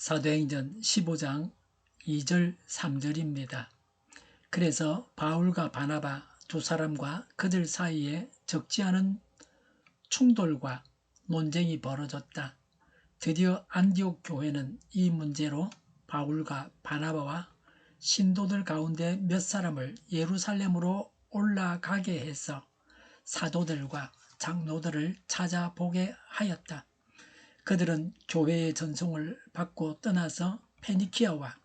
사도행전 15장 2절 3절입니다. 그래서 바울과 바나바 두 사람과 그들 사이에 적지 않은 충돌과 논쟁이 벌어졌다. 드디어 안디옥 교회는 이 문제로 바울과 바나바와 신도들 가운데 몇 사람을 예루살렘으로 올라가게 해서 사도들과 장로들을 찾아보게 하였다. 그들은 교회의 전송을 받고 떠나서 페니키아와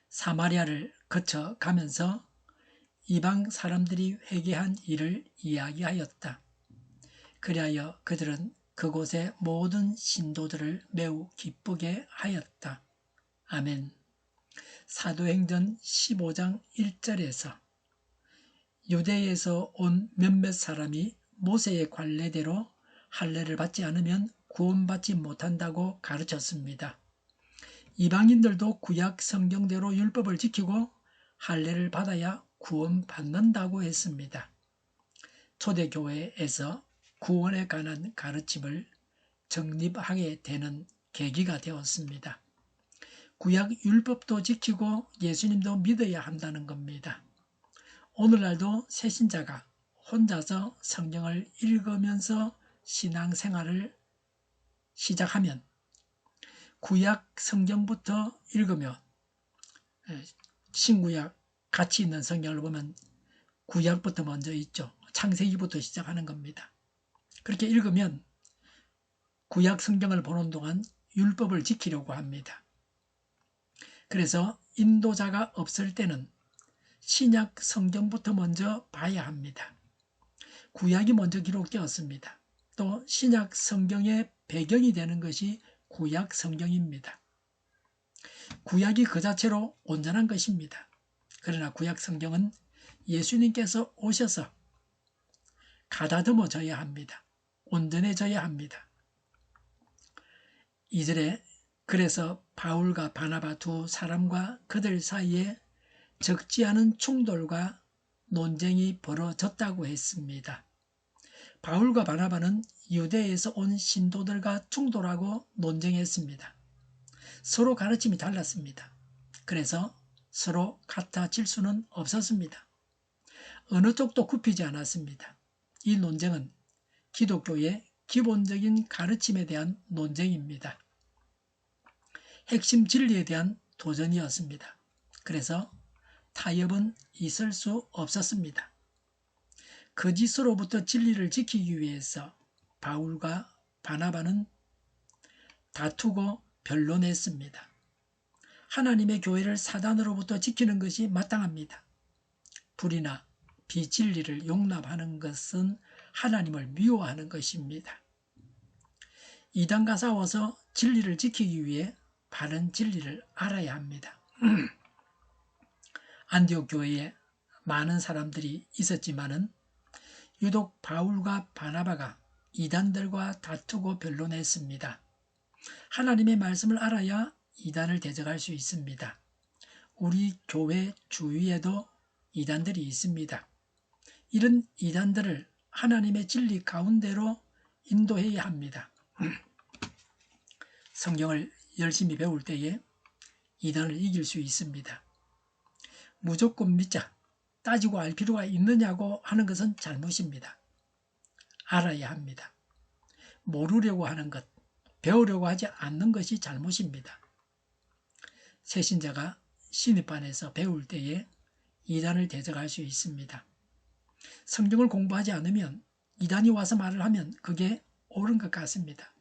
사마리아를 거쳐 가면서 이방 사람들이 회개한 일을 이야기하였다. 그리하여 그들은 그곳의 모든 신도들을 매우 기쁘게 하였다. 아멘. 사도행전 15장 1절에서 유대에서 온 몇몇 사람이 모세의 관례대로 할례를 받지 않으면 구원받지 못한다고 가르쳤습니다. 이방인들도 구약 성경대로 율법을 지키고 할례를 받아야 구원받는다고 했습니다. 초대교회에서 구원에 관한 가르침을 정립하게 되는 계기가 되었습니다. 구약 율법도 지키고 예수님도 믿어야 한다는 겁니다. 오늘날도 새신자가 혼자서 성경을 읽으면서 신앙생활을 시작하면 구약 성경부터 읽으며 신구약 같이 있는 성경을 보면 구약부터 먼저 있죠. 창세기부터 시작하는 겁니다. 그렇게 읽으면 구약 성경을 보는 동안 율법을 지키려고 합니다. 그래서 인도자가 없을 때는 신약 성경부터 먼저 봐야 합니다. 구약이 먼저 기록되었습니다. 또 신약 성경의 배경이 되는 것이 구약 성경입니다. 구약이 그 자체로 온전한 것입니다. 그러나 구약 성경은 예수님께서 오셔서 가다듬어져야 합니다. 온전해져야 합니다. 2절에 그래서 바울과 바나바 두 사람과 그들 사이에 적지 않은 충돌과 논쟁이 벌어졌다고 했습니다. 바울과 바나바는 유대에서 온 신도들과 충돌하고 논쟁했습니다. 서로 가르침이 달랐습니다. 그래서 서로 같아질 수는 없었습니다. 어느 쪽도 굽히지 않았습니다. 이 논쟁은 기독교의 기본적인 가르침에 대한 논쟁입니다. 핵심 진리에 대한 도전이었습니다. 그래서 타협은 있을 수 없었습니다. 거짓으로부터 진리를 지키기 위해서 바울과 바나바는 다투고 변론했습니다. 하나님의 교회를 사단으로부터 지키는 것이 마땅합니다. 불의나 비진리를 용납하는 것은 하나님을 미워하는 것입니다. 이단과 싸워서 진리를 지키기 위해 바른 진리를 알아야 합니다. 안디옥 교회에 많은 사람들이 있었지만은 유독 바울과 바나바가 이단들과 다투고 변론했습니다. 하나님의 말씀을 알아야 이단을 대적할 수 있습니다. 우리 교회 주위에도 이단들이 있습니다. 이런 이단들을 하나님의 진리 가운데로 인도해야 합니다. 성경을 열심히 배울 때에 이단을 이길 수 있습니다. 무조건 믿자, 따지고 알 필요가 있느냐고 하는 것은 잘못입니다. 알아야 합니다. 모르려고 하는 것, 배우려고 하지 않는 것이 잘못입니다. 새신자가 신입반에서 배울 때에 이단을 대적할 수 있습니다. 성경을 공부하지 않으면 이단이 와서 말을 하면 그게 옳은 것 같습니다.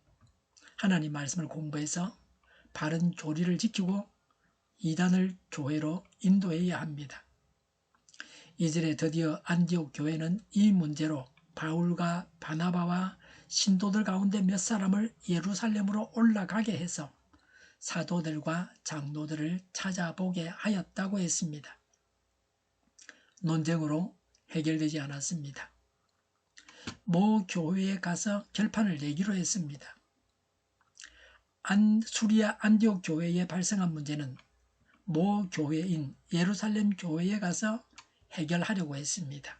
하나님 말씀을 공부해서 바른 교리를 지키고 이단을 교회로 인도해야 합니다. 이절에 드디어 안디옥 교회는 이 문제로 바울과 바나바와 신도들 가운데 몇 사람을 예루살렘으로 올라가게 해서 사도들과 장로들을 찾아보게 하였다고 했습니다. 논쟁으로 해결되지 않았습니다. 모 교회에 가서 결판을 내기로 했습니다. 수리아 안디옥 교회에 발생한 문제는 모 교회인 예루살렘 교회에 가서 해결하려고 했습니다.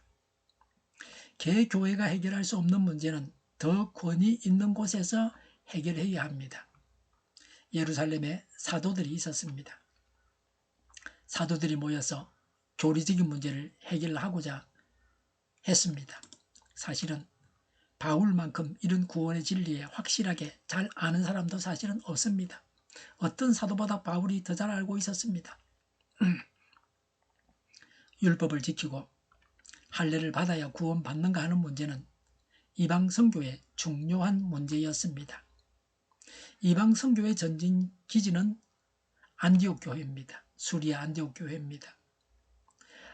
개교회가 해결할 수 없는 문제는 더 권위 있는 곳에서 해결해야 합니다. 예루살렘에 사도들이 있었습니다. 사도들이 모여서 교리적인 문제를 해결하고자 했습니다. 사실은 바울만큼 이런 구원의 진리에 확실하게 잘 아는 사람도 사실은 없습니다. 어떤 사도보다 바울이 더 잘 알고 있었습니다. 율법을 지키고 할례를 받아야 구원받는가 하는 문제는 이방 선교의 중요한 문제였습니다. 이방 선교의 전진 기지는 안디옥 교회입니다. 수리아 안디옥 교회입니다.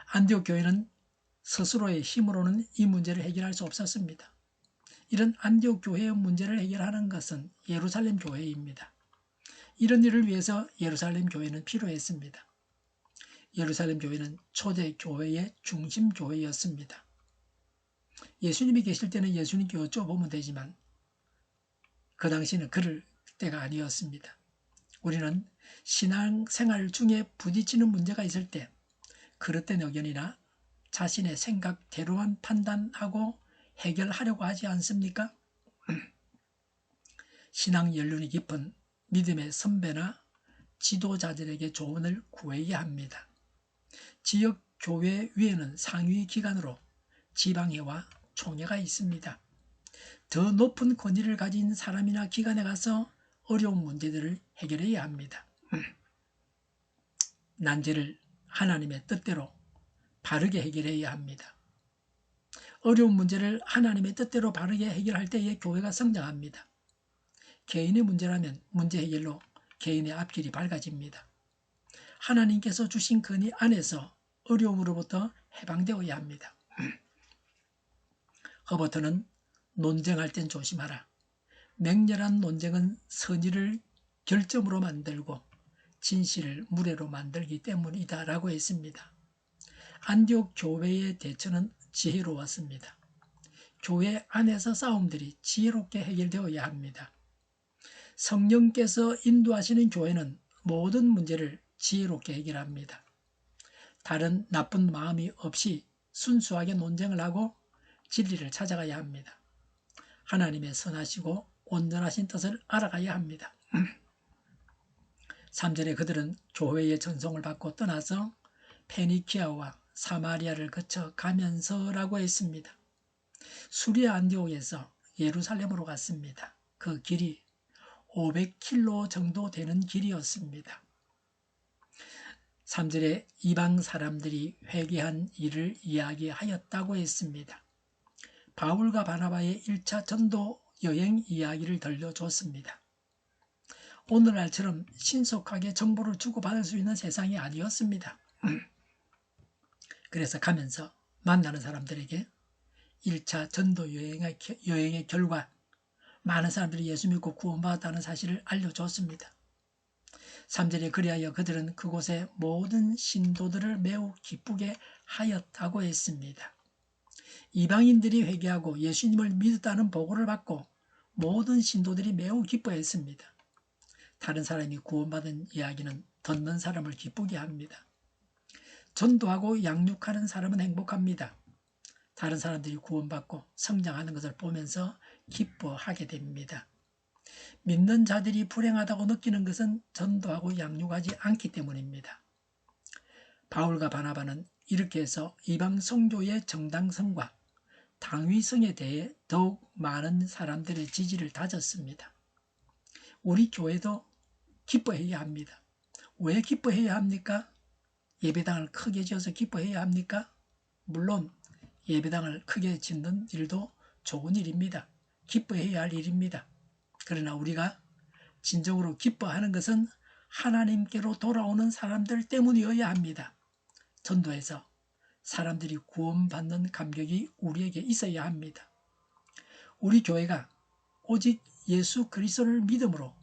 안디옥 교회는 스스로의 힘으로는 이 문제를 해결할 수 없었습니다. 이런 안디옥 교회의 문제를 해결하는 것은 예루살렘 교회입니다. 이런 일을 위해서 예루살렘 교회는 필요했습니다. 예루살렘 교회는 초대 교회의 중심 교회였습니다. 예수님이 계실 때는 예수님께 여쭤보면 되지만 그 당시는 그럴 때가 아니었습니다. 우리는 신앙생활 중에 부딪히는 문제가 있을 때 그릇된 의견이나 자신의 생각대로만 판단하고 해결하려고 하지 않습니까? 신앙 연륜이 깊은 믿음의 선배나 지도자들에게 조언을 구해야 합니다. 지역 교회 위에는 상위 기관으로 지방회와 총회가 있습니다. 더 높은 권위를 가진 사람이나 기관에 가서 어려운 문제들을 해결해야 합니다. 난제를 하나님의 뜻대로 바르게 해결해야 합니다. 어려운 문제를 하나님의 뜻대로 바르게 해결할 때에 교회가 성장합니다. 개인의 문제라면 문제 해결로 개인의 앞길이 밝아집니다. 하나님께서 주신 권위 안에서 어려움으로부터 해방되어야 합니다. 허버트는 논쟁할 땐 조심하라. 맹렬한 논쟁은 선의를 결점으로 만들고 진실을 무례로 만들기 때문이다 라고 했습니다. 안디옥 교회의 대처는 지혜로웠습니다. 교회 안에서 싸움들이 지혜롭게 해결되어야 합니다. 성령께서 인도하시는 교회는 모든 문제를 지혜롭게 해결합니다. 다른 나쁜 마음이 없이 순수하게 논쟁을 하고 진리를 찾아가야 합니다. 하나님의 선하시고 온전하신 뜻을 알아가야 합니다. 3절에 그들은 교회의 전송을 받고 떠나서 페니키아와 사마리아를 거쳐 가면서라고 했습니다. 수리아 안디옥에서 예루살렘으로 갔습니다. 그 길이 500km 정도 되는 길이었습니다. 3절에 이방 사람들이 회개한 일을 이야기하였다고 했습니다. 바울과 바나바의 1차 전도 여행 이야기를 들려줬습니다. 오늘날처럼 신속하게 정보를 주고받을 수 있는 세상이 아니었습니다. 그래서 가면서 만나는 사람들에게 1차 전도 여행의 결과 많은 사람들이 예수 믿고 구원받았다는 사실을 알려줬습니다. 3절에 그리하여 그들은 그곳의 모든 신도들을 매우 기쁘게 하였다고 했습니다. 이방인들이 회개하고 예수님을 믿었다는 보고를 받고 모든 신도들이 매우 기뻐했습니다. 다른 사람이 구원받은 이야기는 듣는 사람을 기쁘게 합니다. 전도하고 양육하는 사람은 행복합니다. 다른 사람들이 구원받고 성장하는 것을 보면서 기뻐하게 됩니다. 믿는 자들이 불행하다고 느끼는 것은 전도하고 양육하지 않기 때문입니다. 바울과 바나바는 이렇게 해서 이방 선교의 정당성과 당위성에 대해 더욱 많은 사람들의 지지를 다졌습니다. 우리 교회도 기뻐해야 합니다. 왜 기뻐해야 합니까? 예배당을 크게 지어서 기뻐해야 합니까? 물론 예배당을 크게 짓는 일도 좋은 일입니다. 기뻐해야 할 일입니다. 그러나 우리가 진정으로 기뻐하는 것은 하나님께로 돌아오는 사람들 때문이어야 합니다. 전도에서 사람들이 구원받는 감격이 우리에게 있어야 합니다. 우리 교회가 오직 예수 그리스도를 믿음으로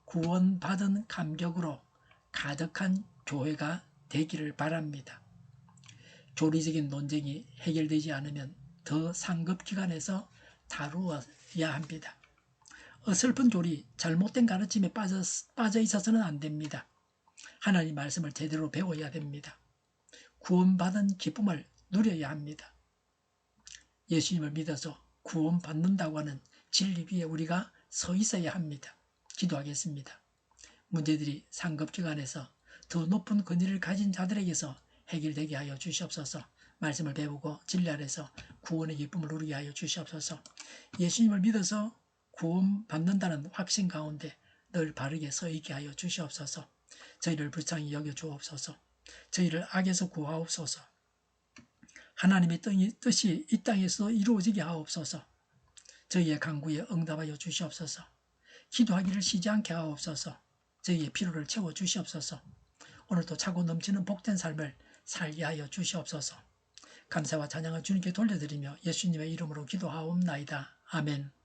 구원받은 감격으로 가득한 교회가 되기를 바랍니다. 교리적인 논쟁이 해결되지 않으면 더 상급 기관에서 다루어야 합니다. 어설픈 교리, 잘못된 가르침에 빠져 있어서는 안 됩니다. 하나님 말씀을 제대로 배워야 됩니다. 구원받은 기쁨을 누려야 합니다. 예수님을 믿어서 구원받는다고 하는 진리 위에 우리가 서 있어야 합니다. 기도하겠습니다. 문제들이 상급기관에서 더 높은 권위를 가진 자들에게서 해결되게 하여 주시옵소서. 말씀을 배우고 진리 안에서 구원의 기쁨을 누리게 하여 주시옵소서. 예수님을 믿어서 구원받는다는 확신 가운데 늘 바르게 서 있게 하여 주시옵소서. 저희를 불쌍히 여겨 주옵소서. 저희를 악에서 구하옵소서. 하나님의 뜻이 이 땅에서 이루어지게 하옵소서. 저희의 간구에 응답하여 주시옵소서. 기도하기를 쉬지 않게 하옵소서. 저희의 피로를 채워 주시옵소서. 오늘도 차고 넘치는 복된 삶을 살게 하여 주시옵소서. 감사와 찬양을 주님께 돌려드리며 예수님의 이름으로 기도하옵나이다. 아멘.